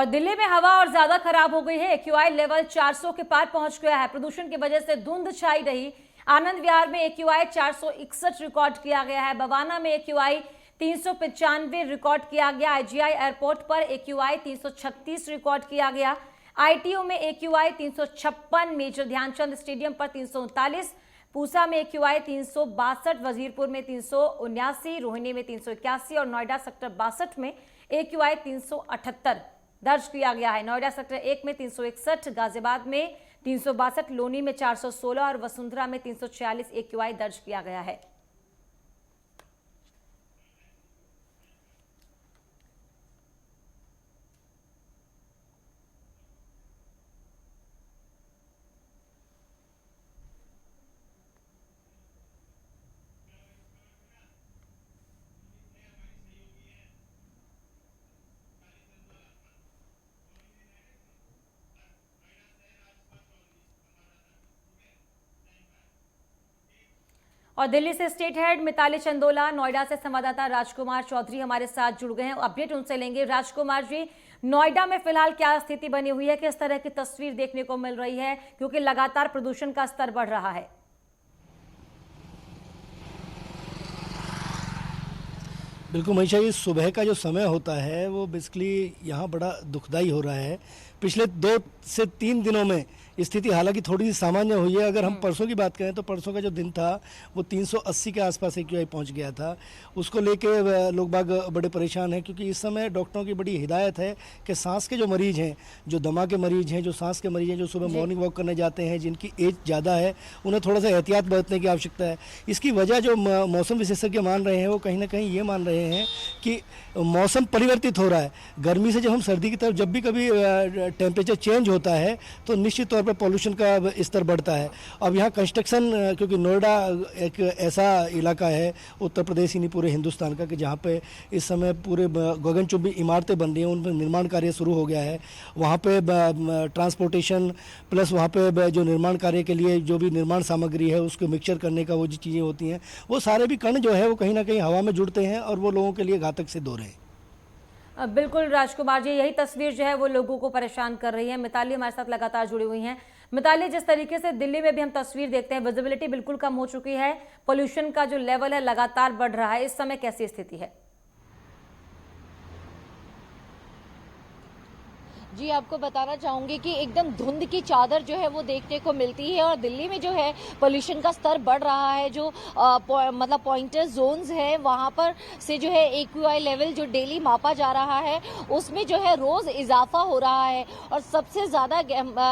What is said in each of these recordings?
और दिल्ली में हवा और ज्यादा खराब हो गई है। एक्यूआई लेवल 400 के पार पहुंच गया है। प्रदूषण की वजह से धुंध छाई रही। आनंद विहार में एक्यूआई 461 रिकॉर्ड किया गया है। बवाना में एक्यूआई 395 रिकॉर्ड किया गया। आईजीआई एयरपोर्ट पर एक्यूआई 336 रिकॉर्ड किया गया। आईटीओ में एक्यूआई 356, मेजर ध्यानचंद स्टेडियम पर 339, पूसा में एक्यूआई 362, वजीरपुर में 379, रोहिणी में 381 और नोएडा सेक्टर 62 में एक्यूआई 378 दर्ज किया गया है। नोएडा सेक्टर 1 में 361, गाजियाबाद में 362, लोनी में 416 और वसुंधरा में 346 एक्यूआई दर्ज किया गया है। और दिल्ली से स्टेट हेड मिताली चंदोला, नोएडा से संवाददाता राजकुमार चौधरी हमारे साथ जुड़ गए हैं। अपडेट उनसे लेंगे। राजकुमार जी, नोएडा में फिलहाल क्या स्थिति बनी हुई है, किस तरह की तस्वीर देखने को मिल रही है, क्योंकि लगातार प्रदूषण का स्तर बढ़ रहा है? बिल्कुल मनीषा, ये सुबह का जो समय होता है वो बेसिकली यहाँ बड़ा दुखदाई हो रहा है। पिछले 2 से 3 दिनों में स्थिति हालांकि थोड़ी सी सामान्य हुई है। अगर हम परसों की बात करें तो परसों का जो दिन था वो 380 के आसपास एक्यूआई पहुँच गया था। उसको लेके लोग बाग बड़े परेशान हैं, क्योंकि इस समय डॉक्टरों की बड़ी हिदायत है कि सांस के जो मरीज़ हैं, जो दमा के मरीज़ हैं, जो सांस के मरीज़ हैं, जो सुबह मॉर्निंग वॉक करने जाते हैं, जिनकी एज ज़्यादा है, उन्हें थोड़ा सा एहतियात बरतने की आवश्यकता है। इसकी वजह जो मौसम विशेषज्ञ मान रहे हैं वो कहीं ना कहीं ये मान रहे हैं कि मौसम परिवर्तित हो रहा है। गर्मी से जब हम सर्दी की तरफ जब भी कभी टेम्परेचर चेंज होता है तो निश्चित तौर पर पॉल्यूशन का स्तर बढ़ता है। अब यहाँ कंस्ट्रक्शन, क्योंकि नोएडा एक ऐसा इलाका है उत्तर प्रदेश ही नहीं पूरे हिंदुस्तान का कि जहाँ पे इस समय पूरे गगनचुंबी इमारतें बन रही हैं, उन पर निर्माण कार्य शुरू हो गया है। वहाँ पे ट्रांसपोर्टेशन प्लस वहाँ पे जो निर्माण कार्य के लिए जो भी निर्माण सामग्री है उसको मिक्सचर करने का वो जो चीज़ें होती हैं, वो सारे भी कण जो है वो कहीं ना कहीं हवा में जुड़ते हैं और वो लोगों के लिए घातक सिद्ध हो रहे हैं। बिल्कुल राजकुमार जी, यही तस्वीर जो है वो लोगों को परेशान कर रही है। मिताली हमारे साथ लगातार जुड़ी हुई हैं। मिताली, जिस तरीके से दिल्ली में भी हम तस्वीर देखते हैं, विजिबिलिटी बिल्कुल कम हो चुकी है, पोल्यूशन का जो लेवल है लगातार बढ़ रहा है, इस समय कैसी स्थिति है? जी, आपको बताना चाहूँगी कि एकदम धुंध की चादर जो है वो देखने को मिलती है और दिल्ली में जो है पोल्यूशन का स्तर बढ़ रहा है। जो मतलब पॉइंटर जोन्स है वहाँ पर से जो है एक्यूआई लेवल जो डेली मापा जा रहा है उसमें जो है रोज इजाफा हो रहा है। और सबसे ज़्यादा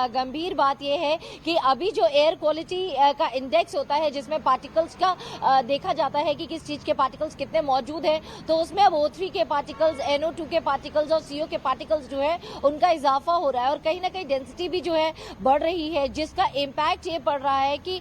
गंभीर बात यह है कि अभी जो एयर क्वालिटी का इंडेक्स होता है जिसमें पार्टिकल्स का देखा जाता है कि किस चीज़ के पार्टिकल्स कितने मौजूद हैं, तो उसमें अब O3 के पार्टिकल्स, NO2 के पार्टिकल्स और CO के पार्टिकल्स जो है उनका इजाफा हो रहा है और कहीं ना कहीं डेंसिटी भी जो है बढ़ रही है, जिसका इम्पैक्ट ये पड़ रहा है कि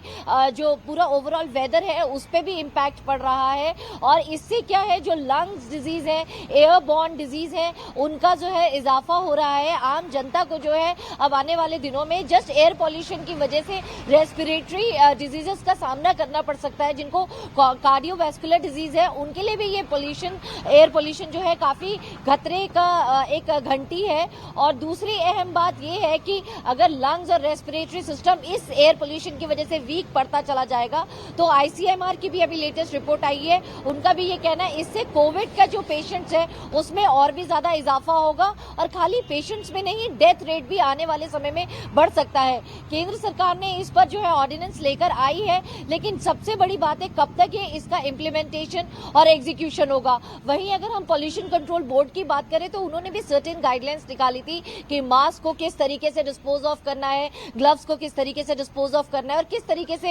जो पूरा ओवरऑल वेदर है उस पर भी इम्पैक्ट पड़ रहा है। और इससे क्या है, जो लंग्स डिजीज है, एयरबॉर्न डिजीज है, उनका जो है इजाफा हो रहा है। आम जनता को जो है अब आने वाले दिनों में जस्ट एयर पॉल्यूशन की वजह से रेस्पिरेटरी डिजीजेस का सामना करना पड़ सकता है। जिनको कार्डियोवैस्कुलर डिजीज है उनके लिए भी ये पोल्यूशन, एयर पोल्यूशन जो है काफी खतरे का एक घंटी है। और दूसरी अहम बात यह है कि अगर लंग्स और रेस्पिरेटरी सिस्टम इस एयर पोल्यूशन की वजह से वीक पड़ता चला जाएगा तो आईसीएमआर की भी अभी लेटेस्ट रिपोर्ट आई है, उनका भी ये कहना है इससे कोविड का जो पेशेंट्स है उसमें और भी ज्यादा इजाफा होगा और खाली पेशेंट्स में नहीं, डेथ रेट भी आने वाले समय में बढ़ सकता है। केंद्र सरकार ने इस पर जो है ऑर्डिनेंस लेकर आई है, लेकिन सबसे बड़ी बात है कब तक ये इसका इम्प्लीमेंटेशन और एग्जीक्यूशन होगा। वहीं अगर हम पॉल्यूशन कंट्रोल बोर्ड की बात करें तो उन्होंने भी सर्टेन गाइडलाइंस निकाली थी कि मास्क को किस तरीके से डिस्पोज ऑफ करना है, ग्लव्स को किस तरीके से डिस्पोज ऑफ करना है और किस तरीके से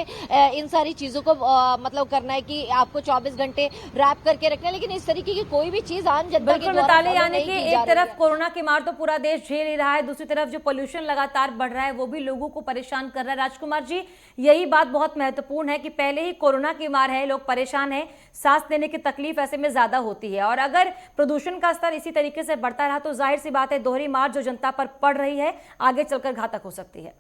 इन सारी चीजों को मतलब करना है कि आपको 24 घंटे रैप करके रखना है। लेकिन इस तरीके की कोई भी चीज आम जनता के द्वारा यानी कि एक तरफ कोरोना की मार तो पूरा देश झेल ही रहा है, दूसरी तरफ जो पोल्यूशन लगातार बढ़ रहा है वो भी लोगों को परेशान कर रहा है। राजकुमार जी, यही बात बहुत महत्वपूर्ण है कि पहले ही कोरोना की मार है, लोग परेशान हैं, सांस लेने की तकलीफ ऐसे में ज्यादा होती है और अगर प्रदूषण का स्तर इसी तरीके से बढ़ता रहा तो जाहिर सी बात है दोहरी मार जो जनता पर पड़ रही है आगे चलकर घातक हो सकती है।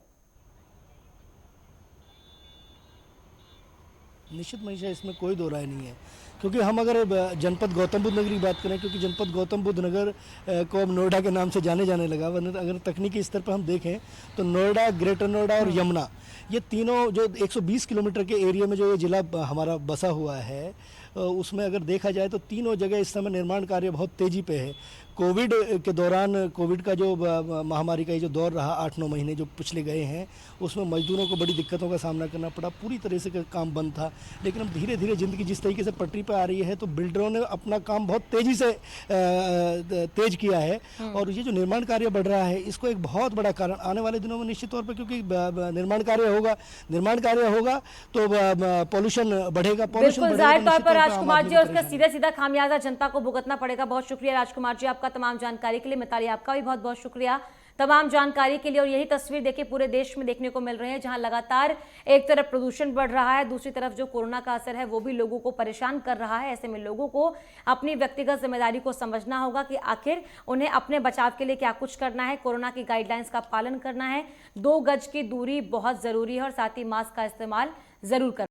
निश्चित मनीषा, इसमें कोई दो राय नहीं है। क्योंकि हम अगर जनपद गौतम बुद्ध नगर की बात करें, क्योंकि जनपद गौतम बुद्ध नगर को अब नोएडा के नाम से जाने लगा, वरना अगर तकनीकी स्तर पर हम देखें तो नोएडा, ग्रेटर नोएडा और यमुना, ये तीनों जो 120 किलोमीटर के एरिया में जो ये जिला हमारा बसा हुआ है, उसमें अगर देखा जाए तो तीनों जगह इस समय निर्माण कार्य बहुत तेज़ी पे है। कोविड के दौरान, कोविड का जो महामारी का ये जो दौर रहा 8-9 महीने जो पिछले गए हैं, उसमें मजदूरों को बड़ी दिक्कतों का सामना करना पड़ा, पूरी तरह से काम बंद था। लेकिन अब धीरे धीरे ज़िंदगी जिस तरीके से पटरी पर आ रही है, तो बिल्डरों ने अपना काम बहुत तेज़ी से तेज किया है, और ये जो निर्माण कार्य बढ़ रहा है, इसको एक बहुत बड़ा कारण आने वाले दिनों में निश्चित तौर पर, क्योंकि निर्माण कार्य होगा तो पॉल्यूशन बढ़ेगा। बिल्कुल, जाहिर तौर पर राजकुमार जी, और उसका सीधा सीधा खामियाजा जनता को भुगतना पड़ेगा। बहुत शुक्रिया राजकुमार जी आपका तमाम जानकारी के लिए। मिताली, आपका भी बहुत बहुत शुक्रिया तमाम जानकारी के लिए। और यही तस्वीर देखिए पूरे देश में देखने को मिल रही है, जहां लगातार एक तरफ प्रदूषण बढ़ रहा है, दूसरी तरफ जो कोरोना का असर है वो भी लोगों को परेशान कर रहा है। ऐसे में लोगों को अपनी व्यक्तिगत जिम्मेदारी को समझना होगा कि आखिर उन्हें अपने बचाव के लिए क्या कुछ करना है। कोरोना की गाइडलाइंस का पालन करना है, 2 गज की दूरी बहुत जरूरी है, और साथ ही मास्क का इस्तेमाल जरूर करना